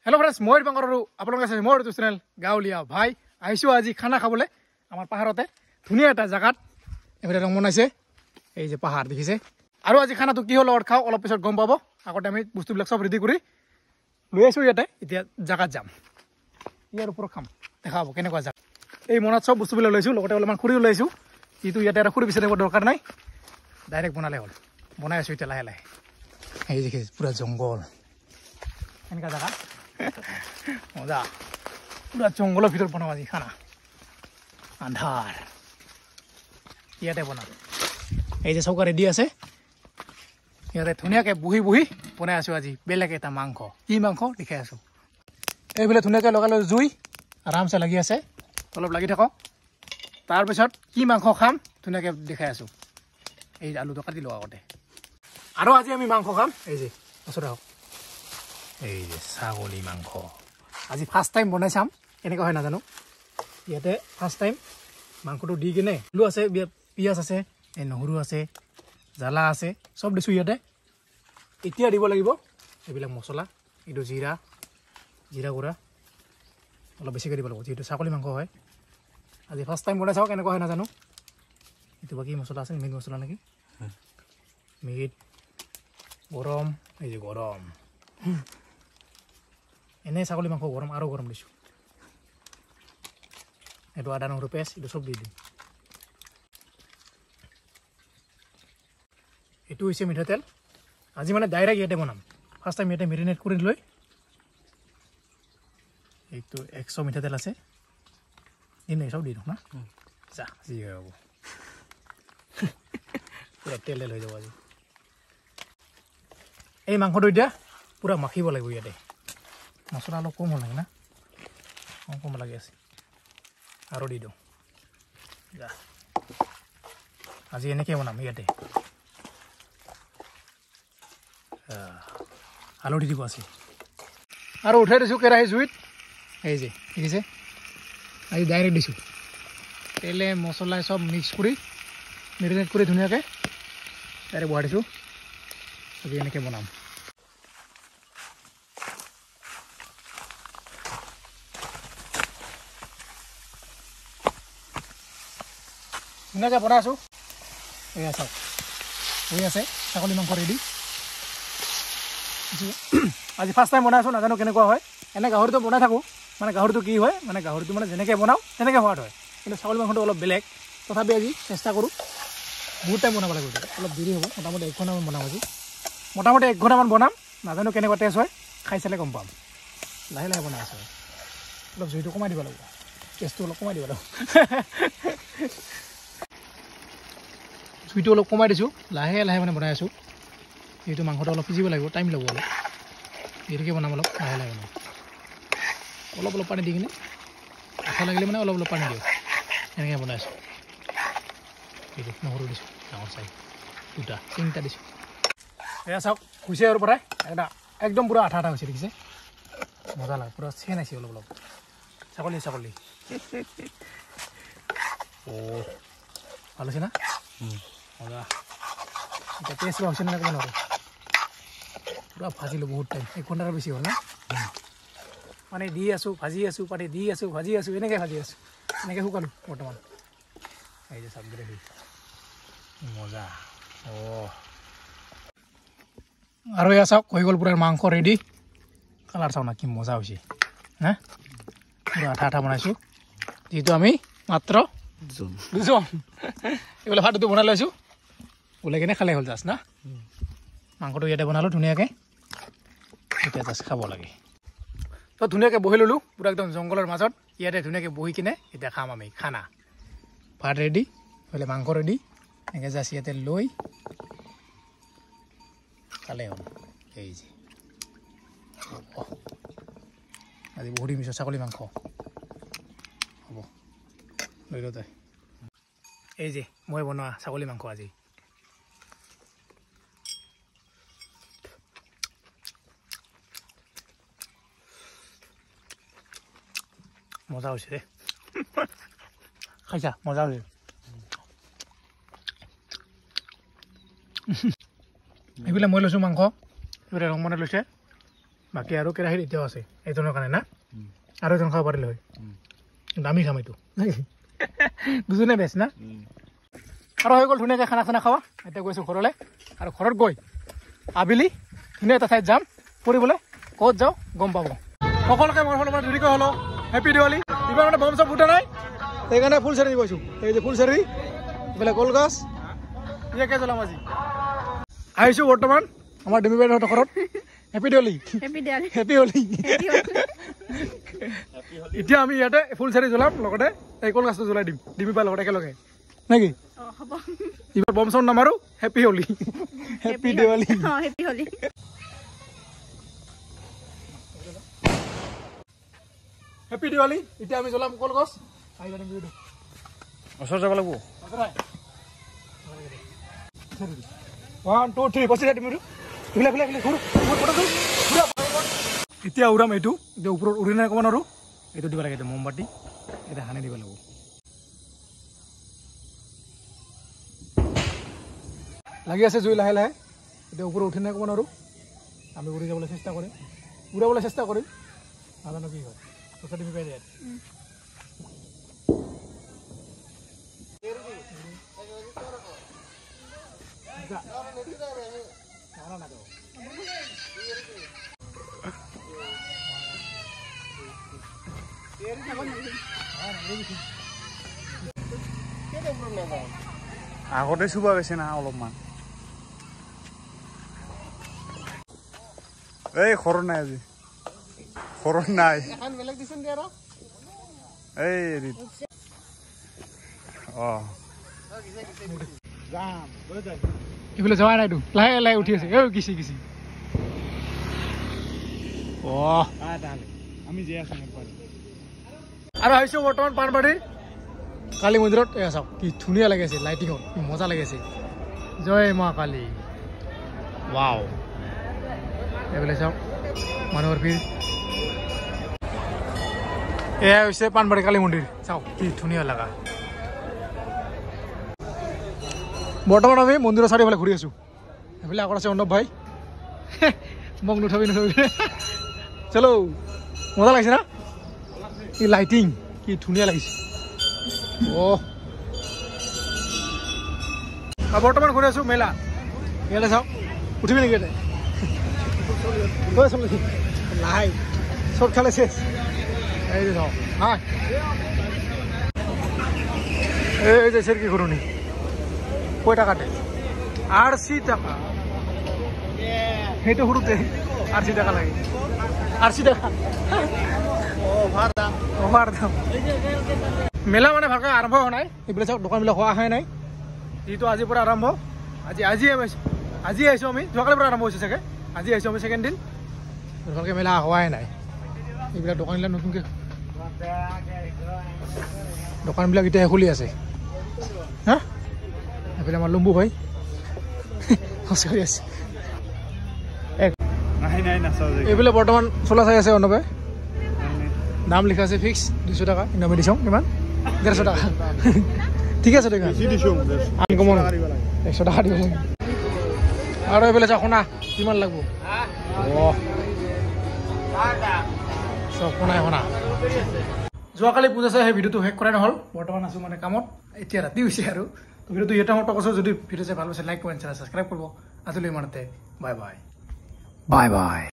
hello friends মই বাংকৰ আৰু আপোনালোক আছে মোৰ ইউটিউব চেনেল গাঁৱলীয়া ভাই আইছো আজি খানা খাবলৈ আমাৰ পাহাৰতে ধুনীয়া এটা জায়গাত এবাৰে ৰং বনাইছে এই যে পাহাৰ দেখিছে আৰু আজি খানাটো কি হল খাও অলপ পিছত গম পাব আগতে আমি বস্তুবিলাক সব ৰেডি কৰি লৈ আছো ইয়াতে এতিয়া জায়গাত যাম ইয়াৰ ওপৰত খাম দেখাব কেনেকুৱা জায়গা এই মনত সব বস্তুবিলাক লৈছো লগতে অলপমান খুৰিও লৈছো কিন্তু ইয়াতে আৰু খুৰি বিচাৰিব দৰকাৰ নাই ডাইৰেক্ট বনালে হ'ল বনাই আছো এতিয়া লাহে লাহে এই দেখি পুৰা জংগল এনেকুৱা জায়গা মজা পুরা জঙ্গলের ভিতর বনাম আজি খানা আন্ধার ইয়াতে বনাম এই যে চৌকা রেডি আছে ইয়াতে ধুনীয়াকে বহি বহি বনাই আছো আজি বেলেগ এটা মাংস কি মাংস দেখাই আছো এইবিলাক ধুনীয়াকে লগালে জুই আৰামছে লাগি আছে অলপ লাগি থাকক তাৰপিছত কি মাংস খাম ধুনীয়াকে দেখাই আছো এই আলুটো কাটি লোৱা আগতে আৰু আজি আমি মাংস খাম এই যে ওচৰত এই যে ছাগলী মাংস আজি ফার্স্ট টাইম বনাই চাম এনেকা হয় নাজানো ইয়াতে ফার্স্ট টাইম মাংসটো দি কিনে আলু আছে পিঁয়াজ আছে এই নহৰু আছে জ্বালা আছে সব দিছো ইয়াতে এতিয়া দিব লাগিব এইবিলাক মছলা এইটো জিৰা গুড়া অলপ বেছিকৈ দিব লাগিব যেহেতু ছাগলী মাংস হয় আজি ফার্স্ট টাইম বনাই চাওঁ কেনেকুৱা হয় নাজানো এইটো বাকী মছলা আছে মিট মছলা নেকি মিট গৰম এই যে গৰম এনে ছাগলী মাংস গৰম আৰু গৰম দিছো এইটো আদা নহৰু পেষ্ট এইটো সব দি দিম এইটো হৈছে মিঠাতেল আজি মানে ডাইৰেক্ট ইয়াতে বনাম ফাৰ্ষ্ট টাইম ইয়াতে মেৰিনেট কৰি লৈ এইটো 100 মিঠাতেল আছে ইনে সব দি দিম না যা যি হ'ব পুৰা তেল হৈ যাব আজি এই মাংসটো এতিয়া পুৰা মাখিব লাগিব ইয়াতে মছলা অলপ কম লাগে না কম লাগে আছে আৰু দি দিওঁ যা আজি এনেকৈ বনাম ইয়াতে আলু দি দিব আছে আৰু উঠাই দিছোঁ কেৰাহী জুইত এই যে দেখিছে আজি ডাইৰেক্ট দিছোঁ তেলে মছলা সব মিক্স কৰি মেৰিনেট কৰি ধুনীয়াকৈ ডাইৰেক্ট বহাই দিছোঁ আজি এনেকৈ বনাম ধুনীয়াকৈ বনাই আছোঁ এয়া চাওক হৈ আছে ছাগলী মাংস ৰেডি আজি ফাৰ্ষ্ট টাইম বনাই আছোঁ নাজানো কেনেকুৱা হয় এনে গাহৰিটো বনাই থাকোঁ মানে গাহৰিটো কি হয় মানে গাহৰিটো মানে যেনেকৈ বনাওঁ তেনেকৈ সোৱাদ হয় কিন্তু ছাগলী মাংসটো অলপ বেলেগ তথাপি আজি চেষ্টা কৰোঁ বহুত টাইম বনাব লাগিব অলপ দেৰি হ'ব মোটামুটি 1 ঘণ্টামান বনাম আজি মোটামুটি 1 ঘণ্টামান বনাম নাজানো কেনেকুৱা টেষ্ট হয় খাই চালে গম পাম লাহে লাহে বনাই আছোঁ অলপ জুইটো কমাই দিব লাগিব টেষ্টটো অলপ কমাই দিব লাগিব জুইটো অলপ কমাই দিছোঁ লাহে লাহে মানে বনাই আছোঁ যিহেতু মাংসটো অলপ সিজিব লাগিব টাইম ল'ব অলপ দেৰিকৈ বনাম অলপ লাহে লাহে বনাম অলপ অলপ পানী দি কিনে আঠা লাগিলে মানে অলপ অলপ পানী দিওঁ এনেকৈ বনাই আছোঁ এইটো নহৰু দিছোঁ ডাঙৰ চাই 2-3টা দিছোঁ এয়া চাওক হৈছে আৰু পৰাই একদম পূৰা আঠা আঠা হৈছে দেখিছে মজা লাগে পূৰা চেন আছে অলপ অলপ ছাগলী অঁ ভাল হৈছে না মজা এতিয়া টেষ্ট হৈছে নে ক'ব নোৱাৰোঁ পুৰা ভাজিলোঁ বহুত টাইম 1 ঘণ্টাৰ বেছি হ'ল না মানে দি আছোঁ ভাজি আছোঁ পানী দি আছোঁ ভাজি আছোঁ এনেকৈ ভাজি আছোঁ এনেকৈ শুকালোঁ বৰ্তমান এই যে চাবি মজা অঁ আৰু এয়া চাওক হৈ গ'ল পুৰা মাংস ৰেডি কালাৰ চাওঁ না কি মজা হৈছে হা পুৰা আঠা আঠা বনাইছোঁ যিহেতু আমি মাত্ৰ দুজন এইবিলাক ভাতটো বনাই লৈছোঁ ওলাই কিনে খালে হ'ল জাষ্ট না মাংসটো ইয়াতে বনালোঁ ধুনীয়াকৈ এতিয়া জাষ্ট খাব লাগে তো ধুনীয়াকৈ বহি ল'লোঁ পুৰা একদম জংঘলৰ মাজত ইয়াতে ধুনীয়াকৈ বহি কিনে এতিয়া খাম আমি খানা ভাত ৰেডি হ'লে মাংস ৰেডি এনেকৈ জাষ্ট ইয়াতে লৈ খালে হ'ল এই যে আজি বহুত দিন পিছত ছাগলী মাংস হ'ব লৈ লওঁ তই এই যে মই বনোৱা ছাগলী মাংস আজি মজা হৈছে দে খাইছা মজা হৈছে এইবিলাক মই লৈছোঁ মাংস এইবিলাক ৰং বনাই লৈছে বাকী আৰু কেৰাহীত এতিয়াও আছে এইজনৰ কাৰণে না আৰু এজন খাব পাৰিলে হয় কিন্তু আমি খাম এইটো দুজনে বেছ না আৰু হৈ গ'ল ধুনীয়াকৈ খানা চানা খাৱা এতিয়া গৈছোঁ ঘৰলৈ আৰু ঘৰত গৈ আবেলি ধুনীয়া এটা ঠাইত যাম ফুৰিবলৈ ক'ত যাওঁ গম পাব সকলোকে মোৰ ফালৰ পৰা দেৰিকৈ হ'লো হেপী দিৱালী ইমান মানে বম চব ফুটা নাই সেইকাৰণে ফুল চাৰি গৈছোঁ এই যে ফুল চাৰি এইফালে কলগছ ইয়াকে জ্বলাম আজি আহিছোঁ বৰ্তমান আমাৰ ডিমি বাইদেউহঁতৰ ঘৰত হেপী দিৱালী হেপী হোলী এতিয়া আমি ইয়াতে ফুল চাৰি জ্বলাম লগতে এই কলগছটো জ্বলাই দিম ডিমি বাইৰ লগত একেলগে নেকি এইবাৰ বম চম নামাৰো happy Holi happy Diwali happy Holi happy Diwali এতিয়া আমি জ্বলাম কলগছ আহিবা ডিমি বাইদেউ ওচৰ যাব লাগিব 1 2 3 পছিলা ডিমি বাইদেউ ফিলা ফিলা ফিলা ঘূৰ এতিয়া উৰাম এইটো এতিয়া ওপৰত উৰি নাই অকণমান আৰু এইটো দিব লাগে এতিয়া মমবাতি এতিয়া সানি দিব লাগিব লাগি আছে জুই লাহে লাহে এতিয়া ওপৰত উঠি নাই অকণমান আৰু আমি উৰি যাবলৈ চেষ্টা কৰিম উৰাবলৈ চেষ্টা কৰিম নাজানো কি হয় পইচা তুমি পাই যায় আগতে চুবা গৈছে না অলপমান এই খৰ নাই আজি খৰ নাই এই এইফালে যোৱা নাইতো লাহে লাহে উঠি আছে কিচি কিচি আমি যে আৰু আহিছোঁ বৰ্তমান পানবাৰীৰ কালী মন্দিৰত এয়া চাওক কি ধুনীয়া লাগিছে লাইটিঙত কি মজা লাগিছে জয় মা কালী ৱাও এইফালে চাওক মানুহৰ ভিৰ এয়া হৈছে পানবাৰী কালী মন্দিৰ চাওক কি ধুনীয়া লগা বৰ্তমান আমি মন্দিৰৰ চাৰিওফালে ঘূৰি আছোঁ এইফালে আগত আছে অৰ্ণৱ ভাই মোক নুঠাবি চলো মজা লাগিছে না কি লাইটিং কি ধুনীয়া লাগিছে বৰ্তমান ঘূৰি আছোঁ মেলা ইয়াতে চাওক উঠিবি নেকি ইয়াতে লাহে চব খালে চেছ এই যে চাওক হাই এই যে চেৰকি ঘূৰণি কয়টা কাটে 80 টাকা সেইটো সৰুতে 80 টাকা লাগে 80 টাকা অভাৰ দাম মেলা মানে ভালকৈ আৰম্ভ হোৱা নাই এইবিলাক চাওক দোকানবিলাক হোৱা অহাই নাই যিটো আজিৰ পৰা আৰম্ভ আজি আহিছোঁ আমি যোৱাকালিৰ পৰা আৰম্ভ হৈছে চাগে আজি আহিছোঁ আমি ছেকেণ্ড দিন ভালকৈ মেলা হোৱাই নাই এইবিলাক দোকানবিলাক নতুনকৈ দোকানবিলাক এতিয়া খুলি আছে হা এইফালে আমাৰ লম্বু ভাই খোজকাঢ়ি আছে এইফালে বৰ্তমান চলা চাই আছে অৰ্ণৱে দাম লিখা আছে ফিক্স 200 টাকা ইনমি দিছোঁ কিমান 150 টাকা ঠিক আছে ঠিক আছে আনকমন 100 টাকা দিব লাগে আৰু এইফালে চাওক শুনা কিমান লাগব চব শুনাই শুনা যোৱাকালি পূজা চাই সেই ভিডিঅ'টো শেষ কৰাই নহ'ল বৰ্তমান আছোঁ মানে কামত এতিয়া ৰাতি হৈছে আৰু ভিডিঅ'টো ইয়াতে মই কৈছোঁ যদি ভিডিঅ' চাই ভাল পাইছে লাইক কমেণ্ট ছাবস্ক্ৰাইব কৰিব আজিলৈ ইমানতে বাই বাই বাই বাই